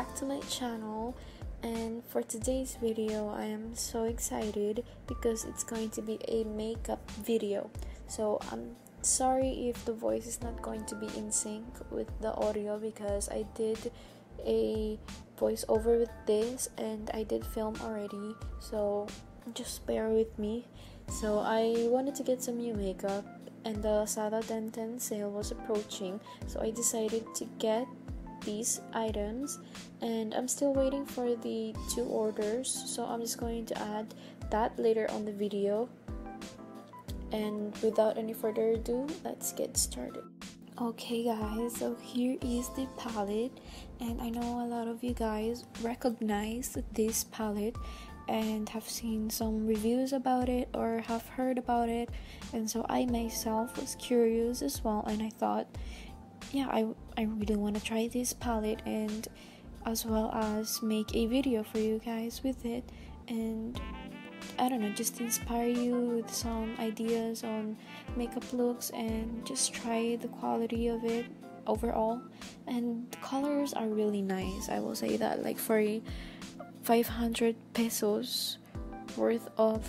back to my channel, and for today's video I am so excited because it's going to be a makeup video. So I'm sorry if the voice is not going to be in sync with the audio because I did a voiceover with this and I did film already, so just bear with me. So I wanted to get some new makeup and the Lazada 10/10 sale was approaching, so I decided to get these items, and I'm still waiting for the 2 orders, so I'm just going to add that later on the video. And without any further ado, let's get started. Okay guys, so here is the palette, and I know a lot of you guys recognize this palette and have seen some reviews about it or have heard about it, and so I myself was curious as well, and I thought, yeah, I really want to try this palette and as well as make a video for you guys with it, and I don't know, just inspire you with some ideas on makeup looks and just try the quality of it overall. And the colors are really nice, I will say that. Like for a 500 pesos worth of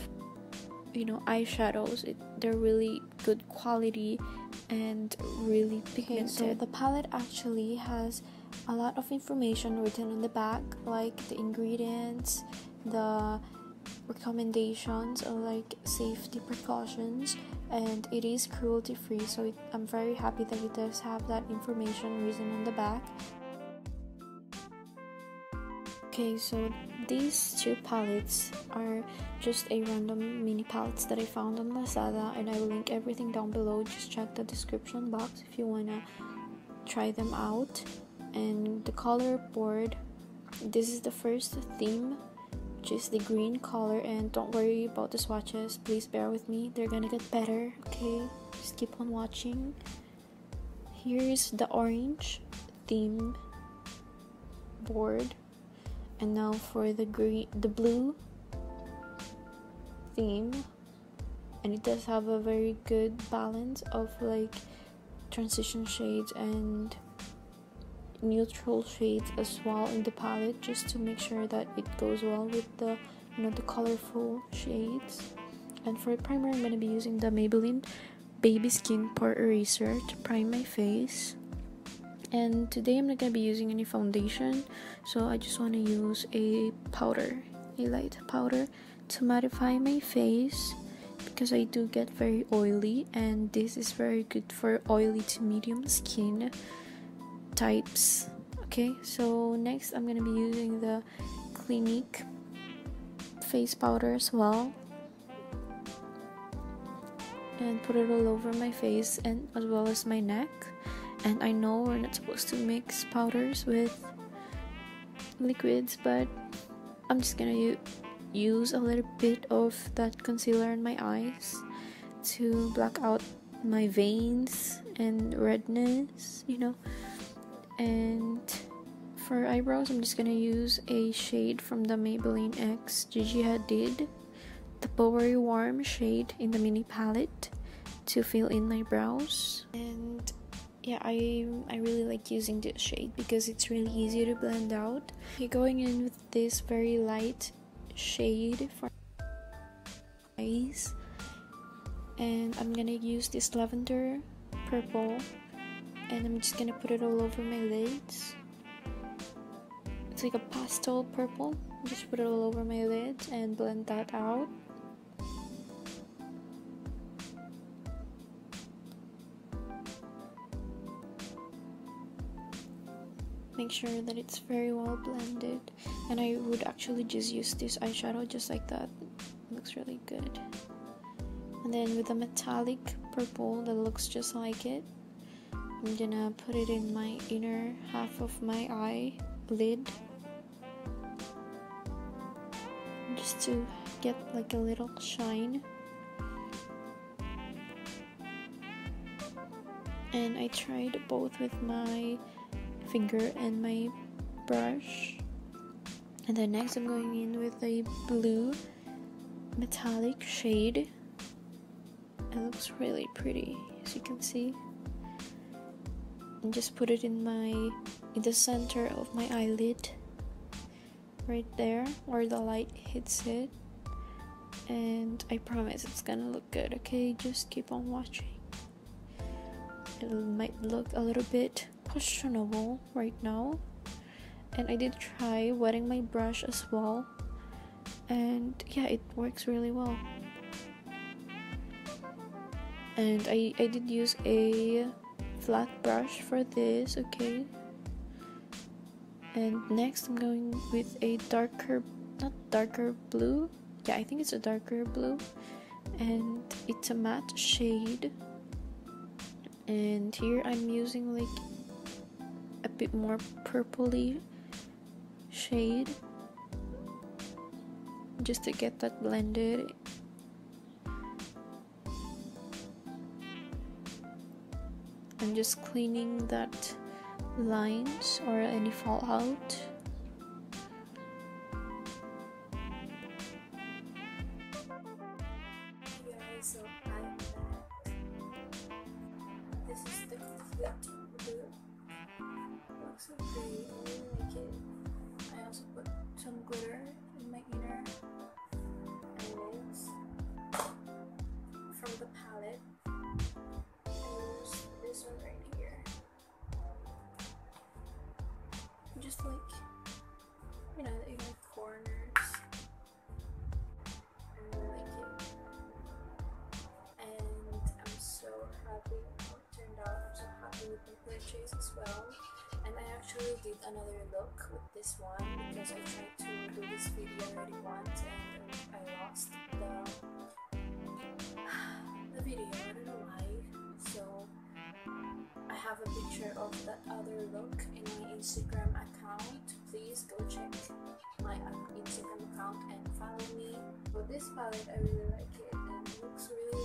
eyeshadows, they're really good quality and really pigmented. So the palette actually has a lot of information written on the back, like the ingredients, the recommendations, or like safety precautions, and it is cruelty free, so I'm very happy that it does have that information written on the back. Okay, so these 2 palettes are just a random mini palettes that I found on Lazada, and I will link everything down below. Just check the description box if you wanna try them out. And the color board, this is the first theme, which is the green color, and don't worry about the swatches, please bear with me, they're gonna get better, okay? Just keep on watching. Here's the orange theme board, and now for the blue theme, and it does have a very good balance of like transition shades and neutral shades as well in the palette, just to make sure that it goes well with the the colorful shades. And for primer, I'm gonna be using the Maybelline Baby Skin Pore Eraser to prime my face. And today I'm not gonna be using any foundation, so I just want to use a light powder to mattify my face because I do get very oily, and this is very good for oily to medium skin types. Okay, so next I'm gonna be using the Clinique face powder as well, and put it all over my face and as well as my neck. And I know we're not supposed to mix powders with liquids, but I'm just gonna use a little bit of that concealer in my eyes to black out my veins and redness, And for eyebrows, I'm just gonna use a shade from the Maybelline X Gigi Hadid, the Powery Warm shade in the mini palette, to fill in my brows. And yeah, I really like using this shade because it's really easy to blend out. Okay, going in with this very light shade for eyes, and I'm gonna use this lavender purple, and I'm just gonna put it all over my lids. It's like a pastel purple. Just put it all over my lids and blend that out. Make sure that it's very well blended, and I would actually just use this eyeshadow just like that. It looks really good. And then with a metallic purple that looks just like it, I'm gonna put it in my inner half of my eyelid, just to get like a little shine. And I tried both with my finger and my brush. And then next I'm going in with a blue metallic shade. It looks really pretty, as you can see. And just put it in the center of my eyelid. right there where the light hits it, and I promise it's gonna look good. Okay, just keep on watching. It might look a little bit questionable right now, and I did try wetting my brush as well, and yeah, it works really well. And I did use a flat brush for this, okay. And next I'm going with a not darker blue, yeah, I think it's a darker blue, and it's a matte shade. And here I'm using like a bit more purpley shade just to get that blended. I'm just cleaning that lines or any fallout. Guys, so I'm back. This is the complete look. Looks so pretty. I really like it. I also put some glitter in my inner eyelids from the palette. This one right here, just like, you know, the inner corners. I really like it, and I'm so happy how it turned out. I'm so happy with the purchase as well. And I actually did another look with this one because I tried to do this video already once and I lost the video. I don't know why. So I have a picture of that other look in my Instagram account. Please go check my Instagram account and follow me. For this palette, I really like it, and it looks really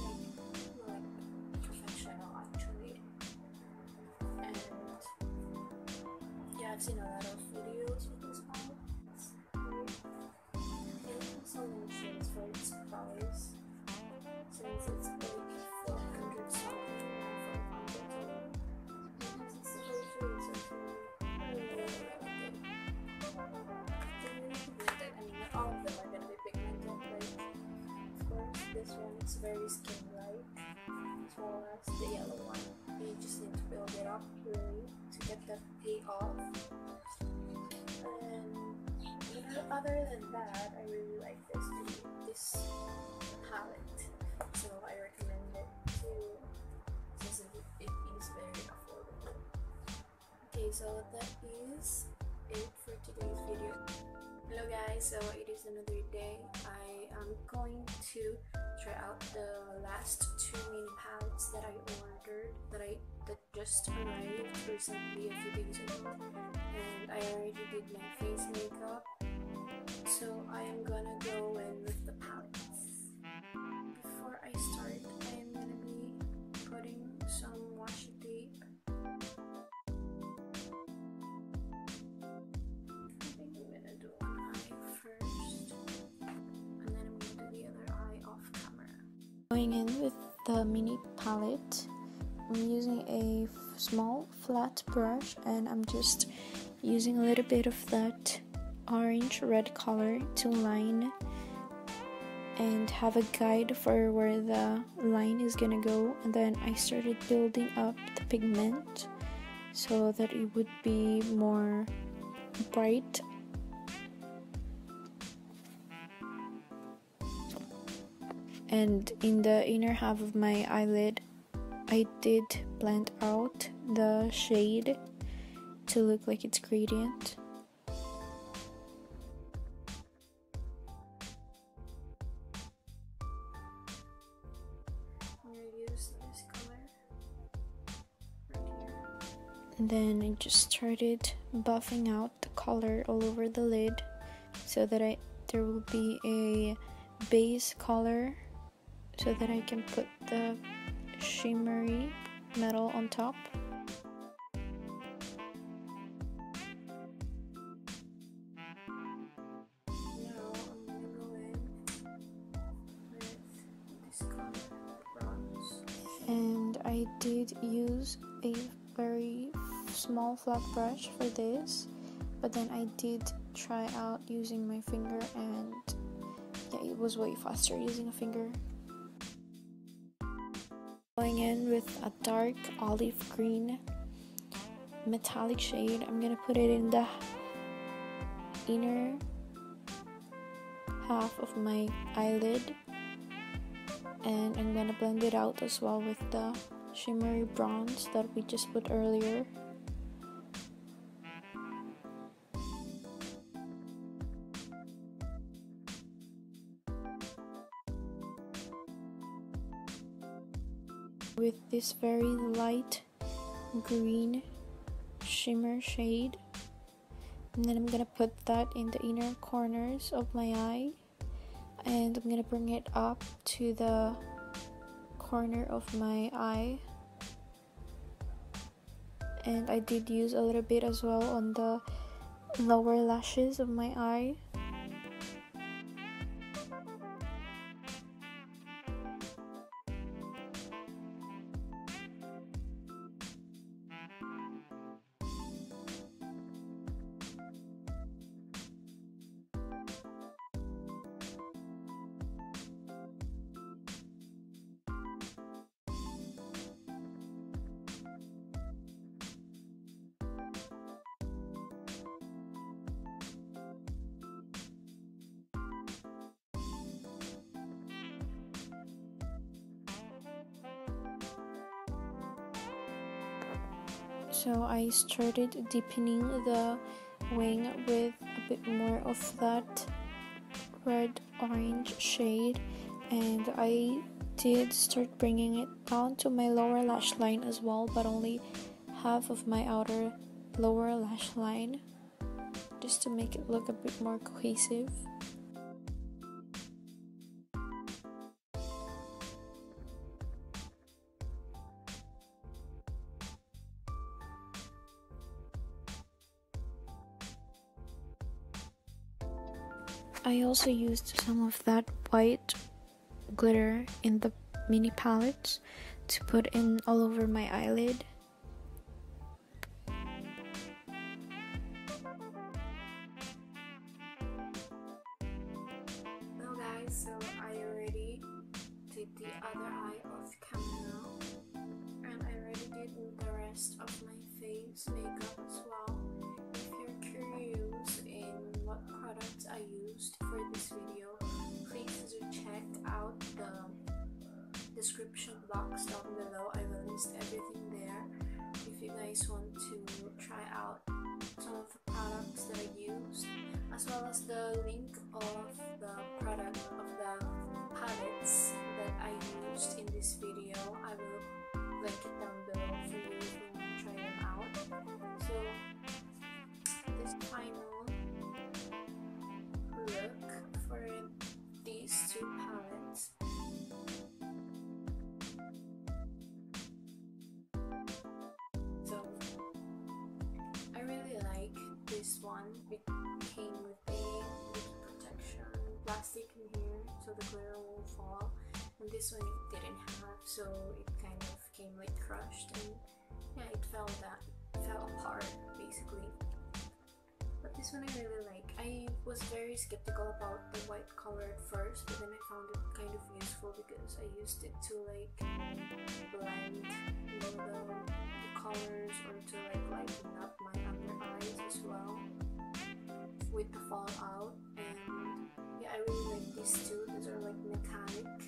like professional actually. And yeah, I've seen a lot of videos with this palette. It's great. It also mentions for its price, since it's like 400 something. This one is very skin-like, as well as the yellow one. You just need to build it up really to get the payoff. And other than that, I really like this palette, so I recommend it too, since it is very affordable. Okay, so that is it for today's video. Hello guys, so it is another day. I am going to try out the last 2 mini palettes that I ordered, that just arrived recently a few days ago, and I already did my face makeup, so I am gonna go in with the palettes. Before I start, I am gonna be putting some washi tape. Going in with the mini palette, I'm using a small flat brush, and I'm just using a little bit of that orange red color to line and have a guide for where the line is gonna go. And then I started building up the pigment so that it would be more bright. And in the inner half of my eyelid, I did blend out the shade to look like it's gradient. I'm gonna use this color right here. And then I just started buffing out the color all over the lid so that there will be a base color, so that I can put the shimmery metal on top. Now I'm gonna go in with this color, bronze. And I did use a very small flat brush for this. but then I did try out using my finger, and yeah, it was way faster using a finger. Going in with a dark olive green metallic shade. I'm gonna put it in the inner half of my eyelid, and I'm gonna blend it out as well with the shimmery bronze that we just put earlier. With this very light green shimmer shade, and then I'm gonna put that in the inner corners of my eye, and I'm gonna bring it up to the corner of my eye, and I did use a little bit as well on the lower lashes of my eye. So I started deepening the wing with a bit more of that red orange shade, and I did start bringing it down to my lower lash line as well, but only half of my outer lower lash line, just to make it look a bit more cohesive. I also used some of that white glitter in the mini palettes to put in all over my eyelid. Well guys, so I already did the other eye off camera, and I already did the rest of my face makeup as well. If you're curious in what products I used for this video, please do check out the description box down below. I will list everything there if you guys want to try out some of the products that I used, as well as the link of the product of the palettes that I used in this video. I will link it down below for you if you want to try them out. So this final look for these two palettes. So I really like this one. It came with a leak protection plastic in here so the glitter won't fall, and this one it didn't have, so it kind of came like crushed, and yeah, it fell apart basically. But this one I really like. I was very skeptical about the white color at first, but then I found it kind of useful because I used it to like blend, you know, the colors, or to like lighten up my under eyes as well with the fallout. And yeah, I really like these two. These are like metallic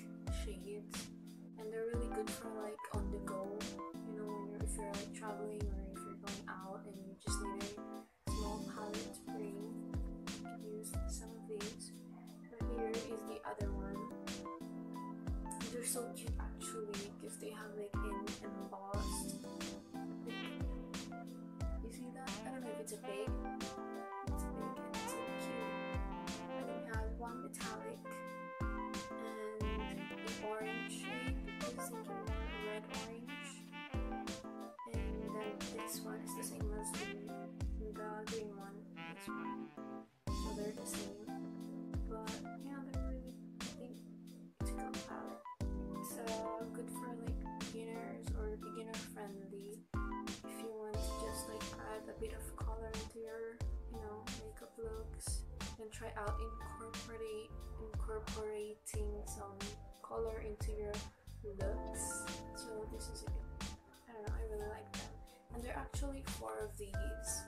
shades, and they're really good for like on the go, you know, if you're like traveling or if you're going out and you just need a small palette to bring. You can use some of these. So here is the other one. They're so cute actually because they have like an embossed, you see that? I don't know if it's a big, it's big and it's so cute. And then it has one metallic and the orange shade, I was thinking more red orange, and then this one is the same as the green one, this one, so they're the same. But yeah, they're really, I think it's a good palette. It's good for like beginners or beginner friendly if you want to just like add a bit of color into your can try out incorporating some color into your looks. So this is a good, I don't know, I really like them. And there are actually 4 of these.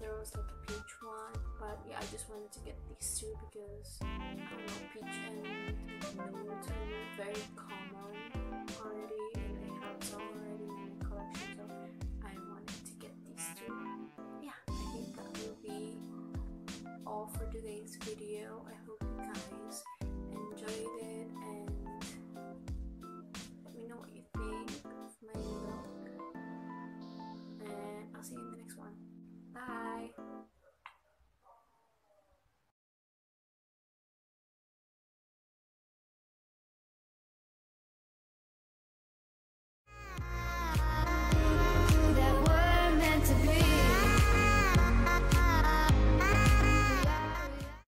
There was like a peach one, but yeah, I just wanted to get these 2 because I don't know, peach and nude are very common already, and I have some already in my collection, so I wanted to get these 2. Yeah, I think that will be all for today's video. I hope